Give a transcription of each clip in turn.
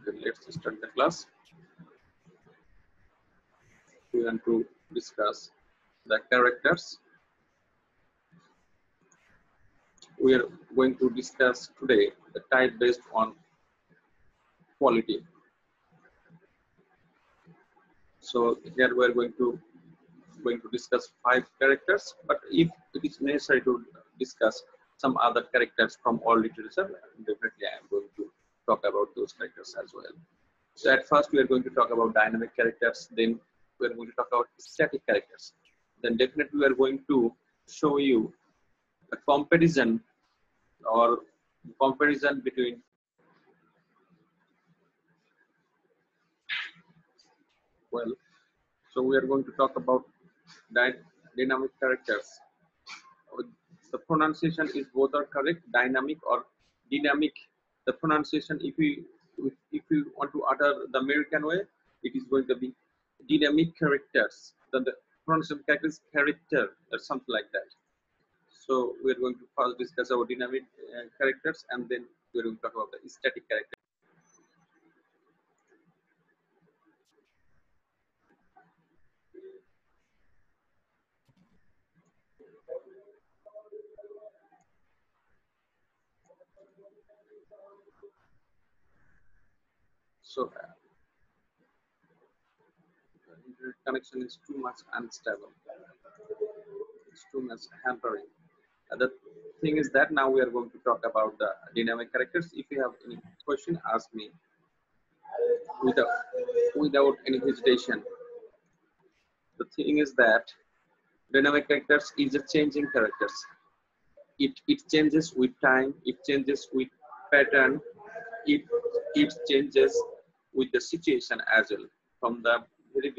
Okay, let's start the class. We want to discuss the characters. We are going to discuss today the type based on quality. So here we are going to discuss 5 characters, but if it is necessary to discuss some other characters from all literature, definitely I am going to talk about those characters as well. So at first we are going to talk about dynamic characters, then we are going to talk about static characters. Then definitely we are going to show you a comparison between so we are going to talk about dynamic characters. The pronunciation is both are correct, dynamic or dynamic. The pronunciation, if you want to utter the American way, it is going to be dynamic characters. Then the pronunciation character is character or something like that. So we are going to first discuss our dynamic characters, and then we are going to talk about the static characters. So internet connection is too much unstable. It's too much hampering. The thing is that now we are going to talk about the dynamic characters. If you have any question, ask me without any hesitation. The thing is that dynamic characters is a changing characters. It changes with time. It changes with pattern. It changes with the situation as well. From the very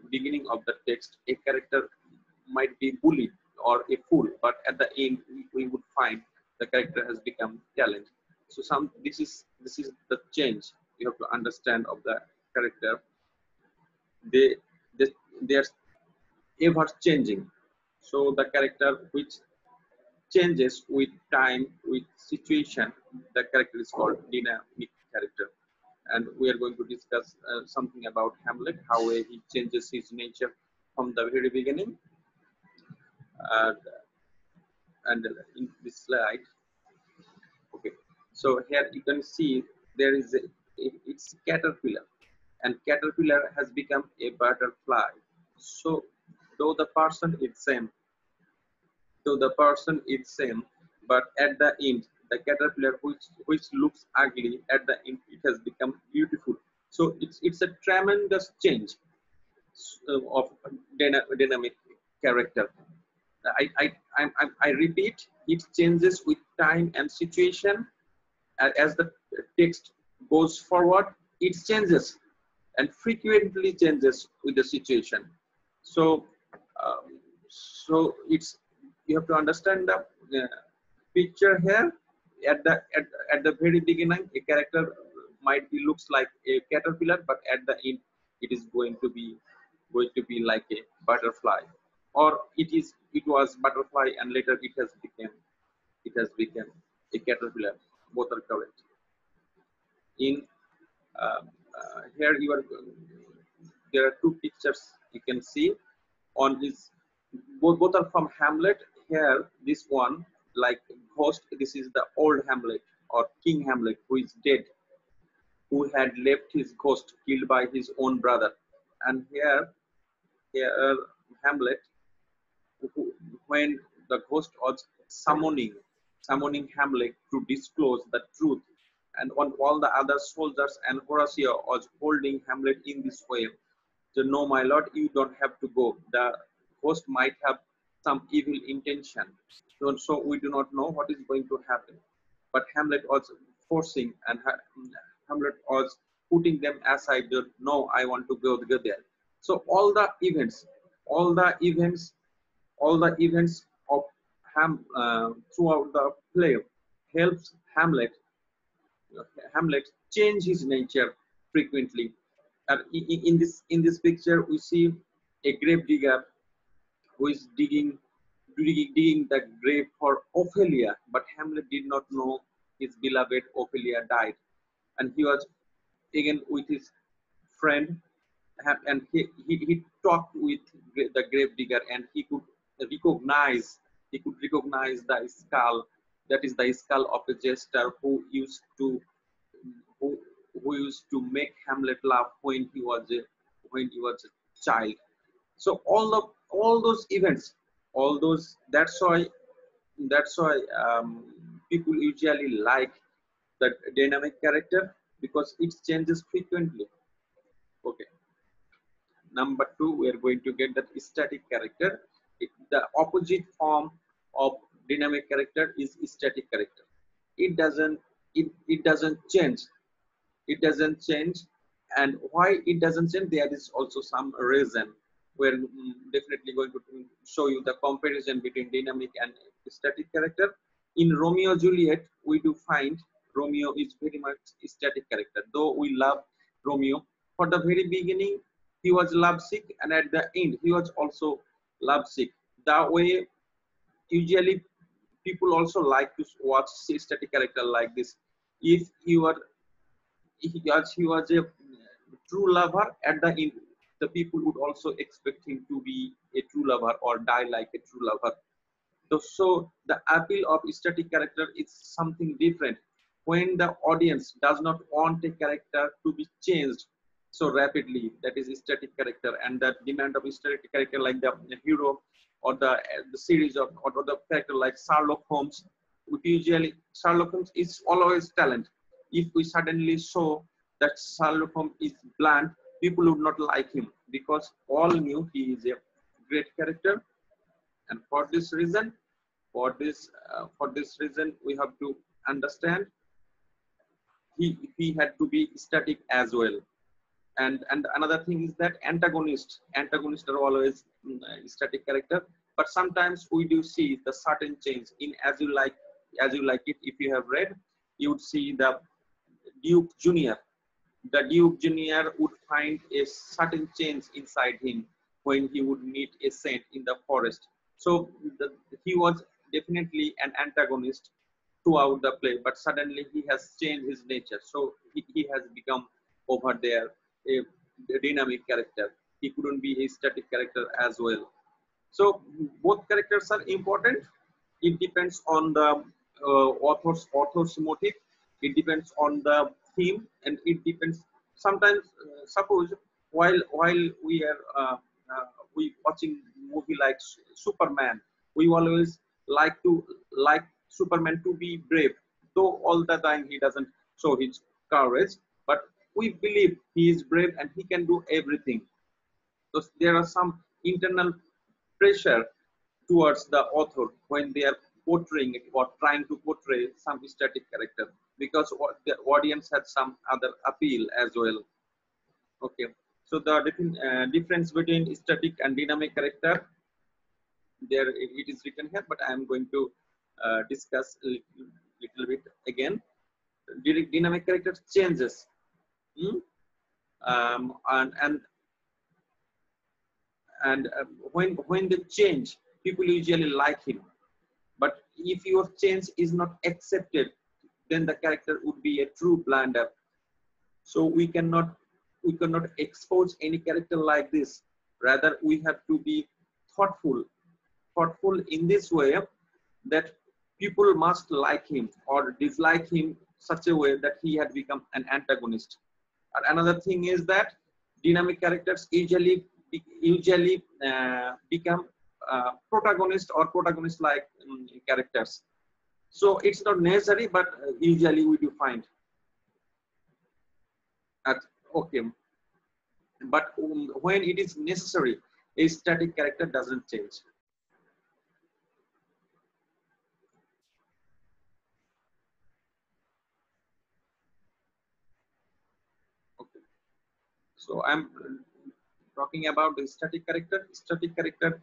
beginning of the text, a character might be bullied or a fool, but at the end we would find the character has become talent. So this is the change you have to understand of the character. They are ever changing. So the character which changes with time, with situation, the character is called dynamic character. And we are going to discuss something about Hamlet, how he changes his nature from the very beginning. And in this slide, okay, so here you can see there is it's caterpillar, and caterpillar has become a butterfly. So though the person is same, but at the end the caterpillar which looks ugly, at the end it has become beautiful. So it's a tremendous change of dynamic character. I repeat, it changes with time and situation. As the text goes forward, it changes and frequently changes with the situation. So it's, you have to understand the picture here. At the very beginning, a character might be looks like a caterpillar, but at the end it is going to be like a butterfly, or it was butterfly and later it has become a caterpillar. Both are correct. In here there are 2 pictures you can see on his, both are from Hamlet. Here this one like ghost, this is the old Hamlet or King Hamlet, who is dead, who had left his ghost killed by his own brother. And here Hamlet, when the ghost was summoning Hamlet to disclose the truth, and on all the other soldiers and Horatio was holding Hamlet in this way. So, no, my lord, you don't have to go. The ghost might have some evil intention. So we do not know what is going to happen. But Hamlet was forcing, and Hamlet was putting them aside. No, I want to go there. So all the events of throughout the play helps Hamlet change his nature frequently. In this picture, we see a grave digger who is digging the grave for Ophelia, but Hamlet did not know his beloved Ophelia died, and he was again with his friend, and he talked with the grave digger, and recognize he could recognize the skull, that is the skull of a jester who, who used to make Hamlet laugh when he was a child. So all those events, all those that's why people usually like the dynamic character, because it changes frequently. Okay. Number two, we are going to get that static character. The opposite form of dynamic character is static character. It doesn't change. It doesn't change. And why it doesn't change, there is also some reason. We're definitely going to show you the comparison between dynamic and static character. In Romeo and Juliet, we do find Romeo is very much static character, though we love Romeo. For the very beginning, he was lovesick, and at the end, he was also lovesick. That way, usually people also like to watch static character like this. If you are he was a true lover, at the end the people would also expect him to be a true lover or die like a true lover. So the appeal of static character is something different. When the audience does not want a character to be changed so rapidly, that is static character. And that demand of static character, like the hero or the series of or the character like Sherlock Holmes, Sherlock Holmes is always talent. If we suddenly show that Sherlock Holmes is bland, people would not like him, because all knew he is a great character. And for this reason, we have to understand he had to be static as well. And another thing is that antagonists are always static character, but sometimes we do see the certain change in As You Like It. If you have read, you would see the Duke Junior. The Duke Junior would find a certain change inside him when he would meet a saint in the forest. So he was definitely an antagonist throughout the play, but suddenly he has changed his nature. So he has become over there a dynamic character. He couldn't be a static character as well. So both characters are important. It depends on the author's motive. It depends on the theme, and it depends. Sometimes, suppose while we are we watching movie like Superman, we always like Superman to be brave, though all the time he doesn't show his courage, but we believe he is brave and he can do everything. So there are some internal pressure towards the author when they are portraying it or trying to portray some static character, because the audience has some other appeal as well. Okay, so the difference between static and dynamic character, there it is written here, but I am going to discuss a little bit again. Dynamic character changes, and when they change, people usually like him. But if your change is not accepted, then the character would be a true blunder. So we cannot expose any character like this. Rather, we have to be thoughtful in this way, that people must like him or dislike him such a way that he had become an antagonist. And another thing is that dynamic characters usually become protagonist or protagonist like characters. So it's not necessary, but usually we do find at okay. But when it is necessary, a static character doesn't change. Okay. So I'm talking about the static character. Static character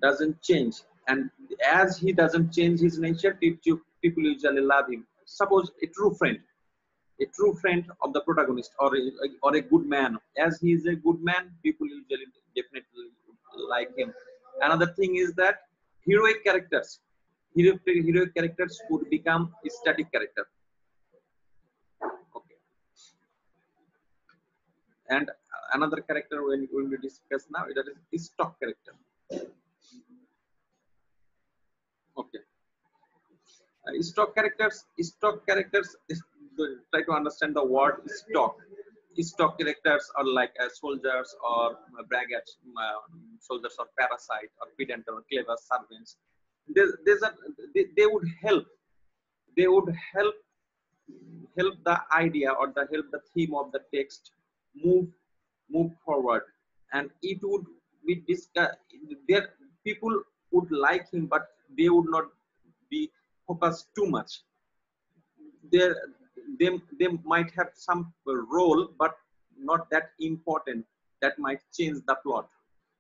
doesn't change, and as he doesn't change his nature, people usually love him. Suppose a true friend of the protagonist, or a good man. As he is a good man, people usually definitely like him. Another thing is that heroic characters, heroic characters would become a static character. And another character when we discuss now, that is stock character. Okay. Stock characters is, try to understand the word stock. Stock characters are like soldiers or braggarts, soldiers or parasite or pedant or clever servants. There's a, they would help. They would help the idea or the help the theme of the text move move forward, and it would be discuss. There people would like him, but they would not be focused too much. There they might have some role, but not that important, that might change the plot.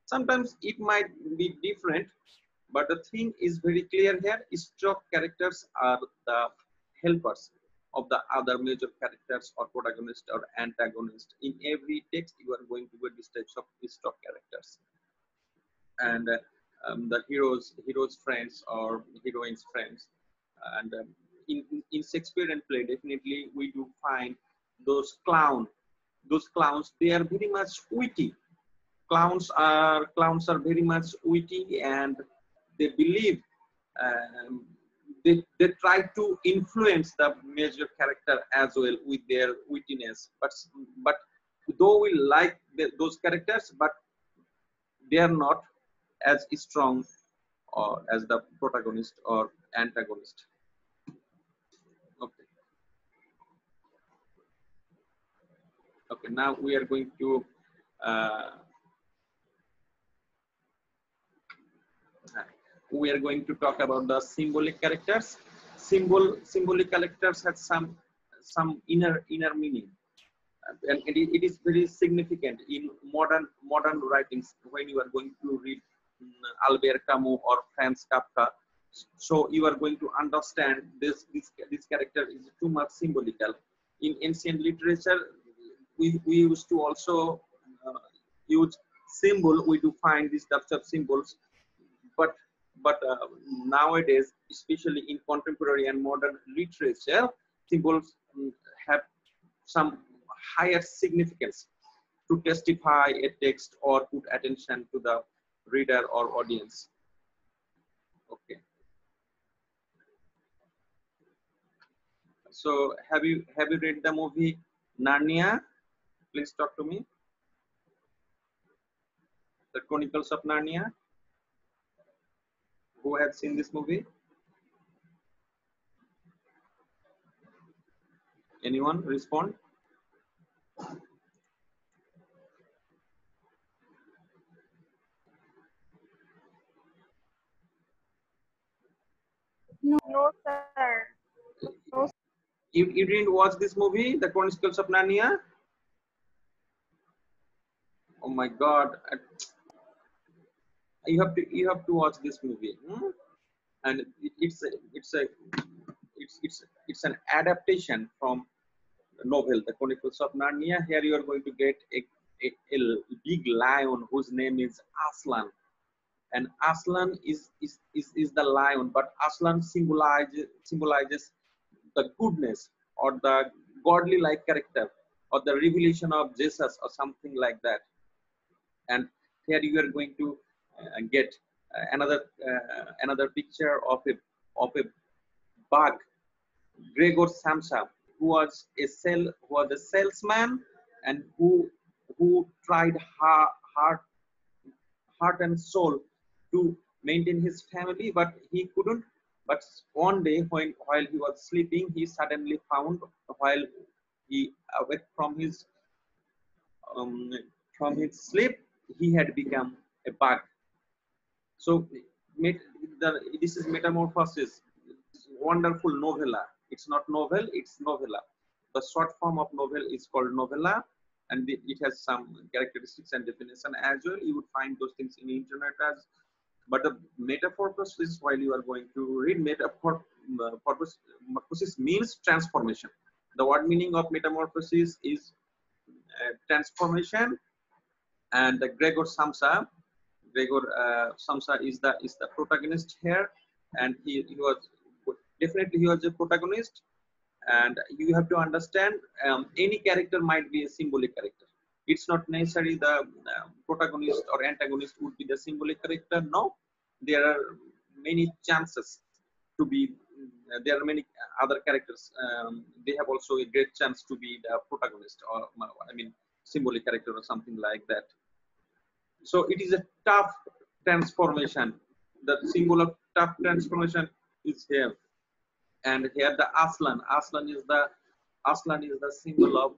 Sometimes it might be different, but the thing is very clear here. Stock characters are the helpers of the other major characters or protagonist or antagonist. In every text you are going to get these types of stock characters. And the heroes friends or heroines friends. And in Shakespearean play, definitely we do find those clowns. They are very much witty. Clowns are very much witty, and they believe, um, they try to influence the major character as well with their wittiness. But though we like those characters, but they are not as strong or as the protagonist or antagonist. Okay. Okay. Now we are going to uh, talk about the symbolic characters. Symbolic characters have some inner meaning, and it is very significant in modern writings when you are going to read Albert Camus or Franz Kafka. So you are going to understand this character is too much symbolical. In ancient literature, we used to also use symbol. We do find these types of symbols, but nowadays, especially in contemporary and modern literature, symbols have some higher significance to testify a text or put attention to the reader or audience. Okay. So have you read the movie Narnia? Please talk to me. The Chronicles of Narnia. Who has seen this movie? Anyone respond? No, sir. No, You didn't watch this movie, The Chronicles of Narnia? Oh my God! You have to watch this movie. And it's an adaptation from the novel, The Chronicles of Narnia. Here you are going to get a big lion whose name is Aslan, and Aslan is the lion, but Aslan symbolizes the goodness or the godly like character or the revelation of Jesus or something like that. And here you are going to get another picture of a bug, Gregor Samsa, who was a salesman, and who tried heart and soul to maintain his family, but he couldn't. But one day, while he was sleeping, he suddenly found, while he awake um, from his sleep, he had become a bug. So this is metamorphosis. Wonderful novella. It's not novel, it's novella. The short form of novel is called novella, and it has some characteristics and definition as well. You would find those things in internet as. But the metamorphosis, while you are going to read metamorphosis means transformation. The word meaning of metamorphosis is transformation, and Gregor Samsa is the protagonist here, and he was definitely he was a protagonist. And you have to understand, any character might be a symbolic character. It's not necessary the protagonist or antagonist would be the symbolic character. No, there are many chances to be. There are many other characters. They have also a great chance to be the protagonist, or I mean, symbolic character or something like that. So it is a tough transformation. The symbol of tough transformation is here, and here the Aslan. Aslan is the symbol of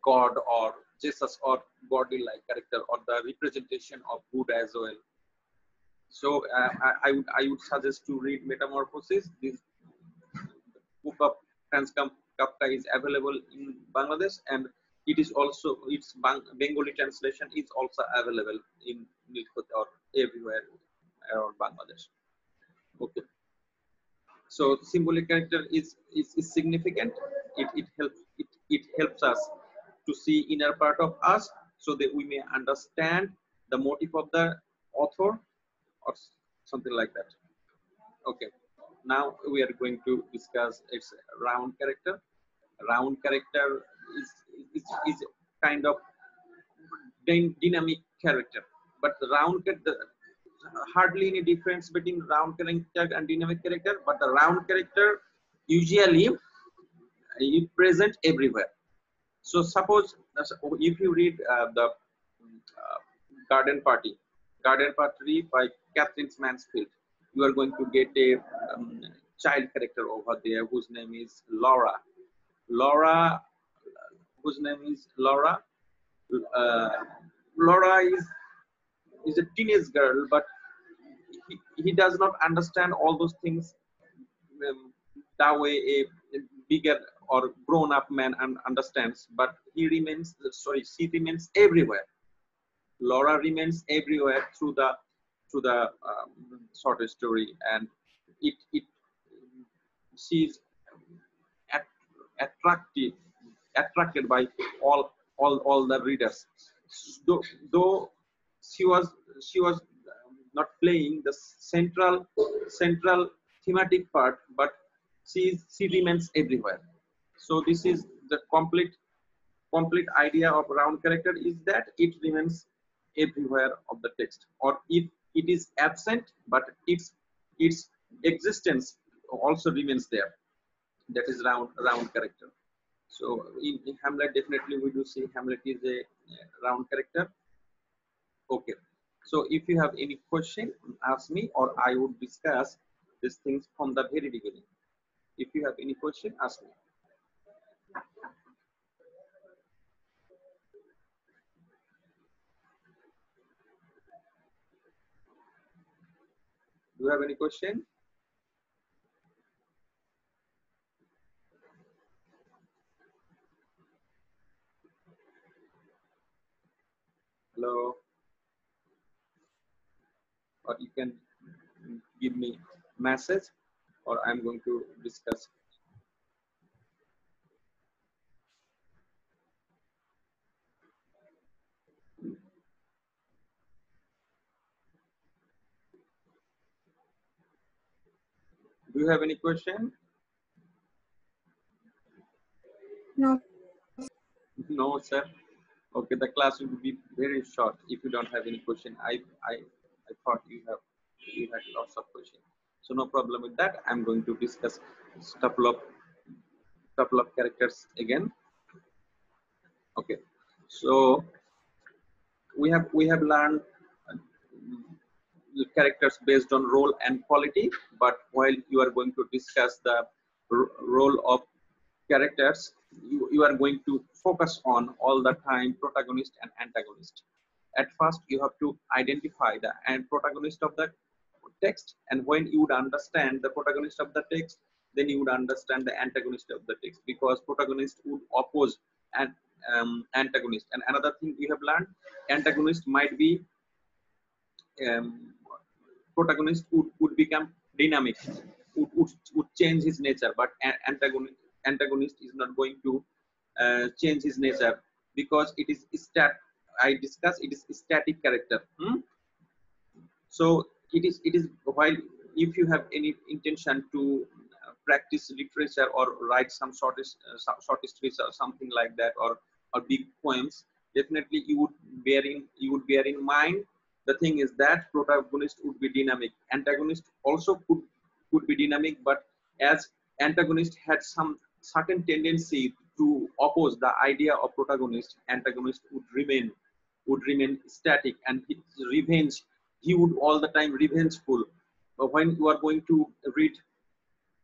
God or Jesus or godly-like character, or the representation of good as well. So I would suggest to read Metamorphosis. This book of Franz Kafka is available in Bangladesh, and it is also its Bengali translation is also available in Nilkot or everywhere around Bangladesh. Okay. So symbolic character is significant. It helps us to see inner part of us, so that we may understand the motive of the author or something like that. Okay. Now we are going to discuss its round character. Round character is kind of dynamic character, but the round character, hardly any difference between round character and dynamic character, but the round character usually is present everywhere. So suppose if you read the Garden Party, Garden Party by Catherine Mansfield, you are going to get a child character over there whose name is Laura. Laura, whose name is Laura. Uh, Laura is a teenage girl, but he does not understand all those things that way a bigger or grown up man understands, but he remains, sorry, she remains everywhere. Laura remains everywhere through the short story, and it she's attractive attracted by all the readers. Though she was not playing the central thematic part, but she remains everywhere. So this is the complete idea of round character, is that it remains everywhere of the text, or if it is absent, but its existence also remains there. That is round character. So in Hamlet, definitely we do see Hamlet is a round character. Okay. So if you have any question, ask me, or I would discuss these things from the very beginning. If you have any question, ask me. Do you have any question? Hello? Or you can give me message, or I'm going to discuss. Do you have any question? No. No, sir. Okay, the class will be very short if you don't have any question. I thought you had lots of questions. So no problem with that. I'm going to discuss couple of characters again. Okay. So we have learned characters based on role and quality, but while you are going to discuss the role of characters, you are going to focus on all the time protagonist and antagonist. At first you have to identify the protagonist of the text, and when you would understand the protagonist of the text, then you would understand the antagonist of the text, because protagonist would oppose an antagonist. And another thing we have learned, antagonist might be protagonist would become dynamic, would change his nature, but antagonist is not going to change his nature, because it is I discussed it is static character. So it is while if you have any intention to practice literature or write some short stories or something like that, or or big poems, definitely you would bear in mind the thing is that protagonist would be dynamic, antagonist also could be dynamic, but as antagonist had some certain tendency to oppose the idea of protagonist, antagonist would remain static, and his revenge, he would all the time revengeful. But when you are going to read,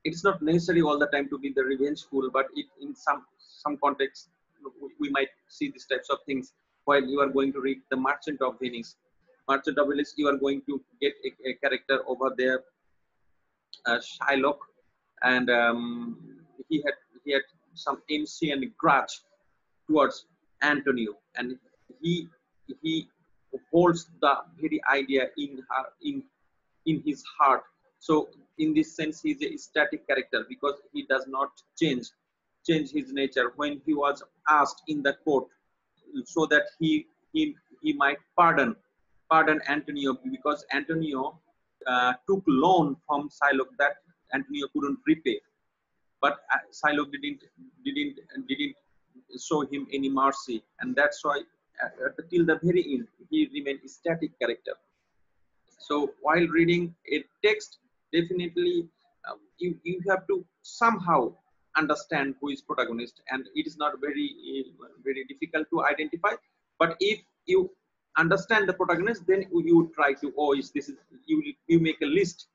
it's not necessary all the time to be the revengeful, but it in some context we might see these types of things while you are going to read the Merchant of Venice. Merchant of Venice, you are going to get a character over there, Shylock, and he had some ancient grudge towards Antonio, and he he holds the very idea in his heart. So in this sense, he is a static character because he does not change his nature. When he was asked in the court, so that he might pardon Antonio, because Antonio took loan from Shylock that Antonio couldn't repay, but Shylock didn't didn't show him any mercy, and that's why till the very end he remained a static character. So while reading a text, definitely you have to somehow understand who is protagonist, and it is not very difficult to identify. But if you understand the protagonist, then you try to, oh, is this is you make a list.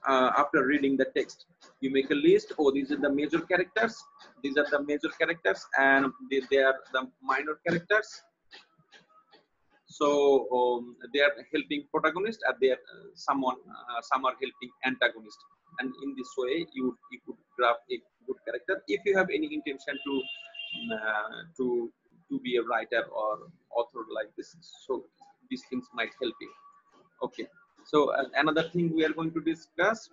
After reading the text, you make a list. Oh, these are the major characters, these are the major characters, and they are the minor characters. So they are helping protagonist, and they are some are helping antagonist, and in this way you could grab a good character if you have any intention to be a writer or author like this. So these things might help you. Okay, so another thing we are going to discuss,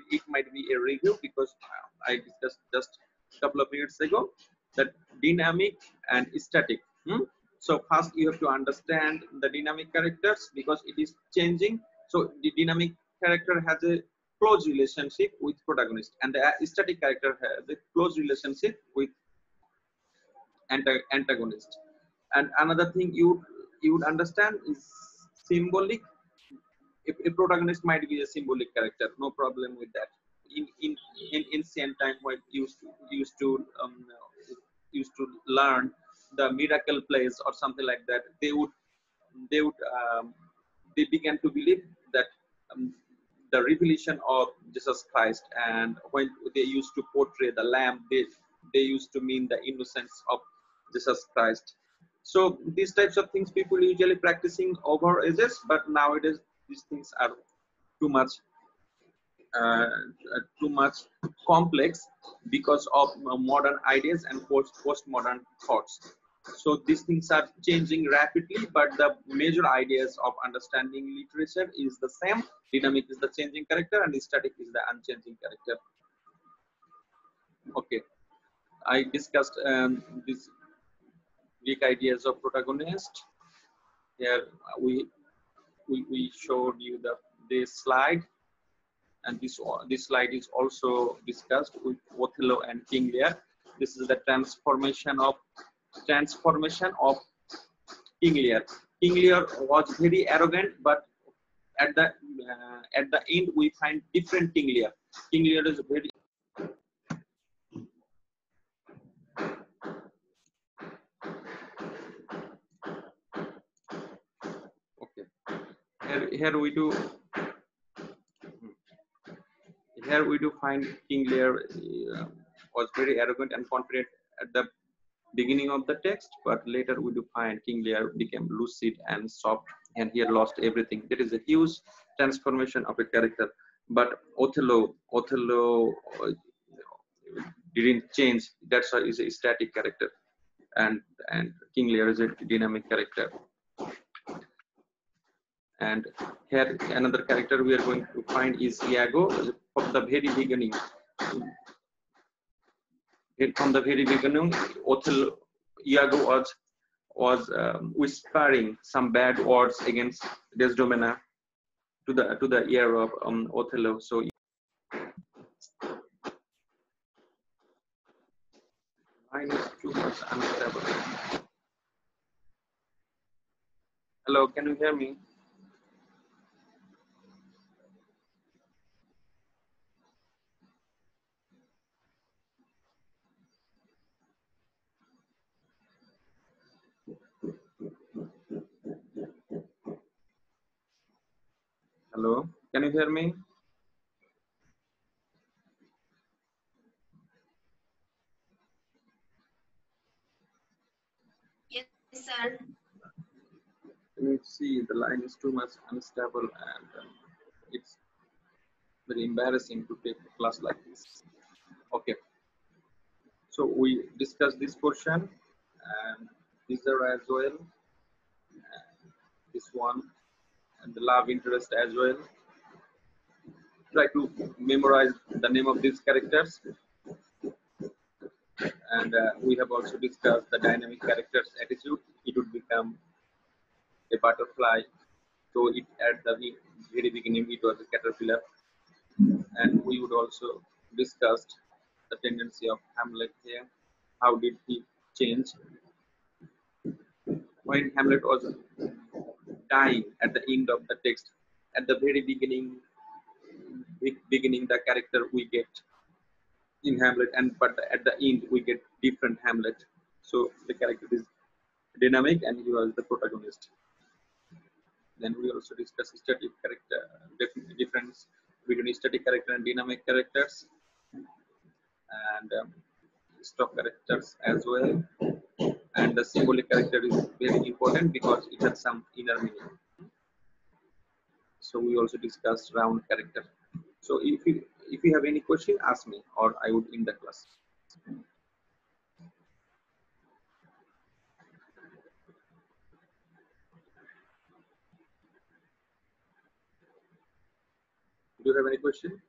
it might be a review because I discussed just a couple of minutes ago that dynamic and static. So first you have to understand the dynamic characters because it is changing. So the dynamic character has a close relationship with protagonist, and the static character has a close relationship with antagonist. And another thing you would understand is symbolic. A protagonist might be a symbolic character, no problem with that. In ancient time, when used to learn the miracle plays or something like that, they would they began to believe that the revelation of Jesus Christ, and when they used to portray the lamb, they used to mean the innocence of Jesus Christ. So these types of things people usually practicing over ages, but nowadays these things are too much uh, too much complex because of modern ideas and postmodern thoughts. So these things are changing rapidly, but the major ideas of understanding literature is the same. Dynamic is the changing character, and static is the unchanging character. Okay, I discussed these Greek ideas of protagonist. Here we showed you this slide, and this slide is also discussed with Othello and King Lear. This is the transformation of King Lear. King Lear was very arrogant, but at the end we find different King Lear. King Lear is very okay. Here we do find King Lear was very arrogant and confident at the beginning of the text, but later we do find King Lear became lucid and soft, and he had lost everything. There is a huge transformation of a character, but Othello didn't change. That's why he's a static character, and King Lear is a dynamic character. And here another character we are going to find is Iago. From the very beginning, Othello, Iago was whispering some bad words against Desdemona to the ear of Othello. So Line is too much unstable. Hello, can you hear me? Hello, can you hear me? Yes, sir. Can you see the line is too much unstable and it's very embarrassing to take a class like this. Okay, so we discussed this portion and these are as well, and this one and the love interest as well. Try to memorize the name of these characters, and we have also discussed the dynamic character's attitude. It would become a butterfly. So it at the very beginning it was a caterpillar, and we would also discussed the tendency of Hamlet here. How did he change when Hamlet was dying at the end of the text? At the very beginning the character we get in Hamlet, and but at the end we get different Hamlet. So the character is dynamic, and he was the protagonist. Then we also discuss static character difference between static character and dynamic characters, and stock characters as well. And the symbolic character is very important because it has some inner meaning. So we also discussed round character. So if you have any question, ask me, or I would end the class. Do you have any question?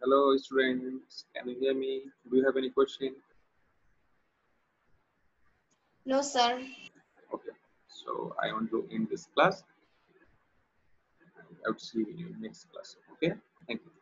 Hello, students. Can you hear me? Do you have any question? No, sir. Okay. So I want to end this class. I would see you in next class. Okay. Thank you.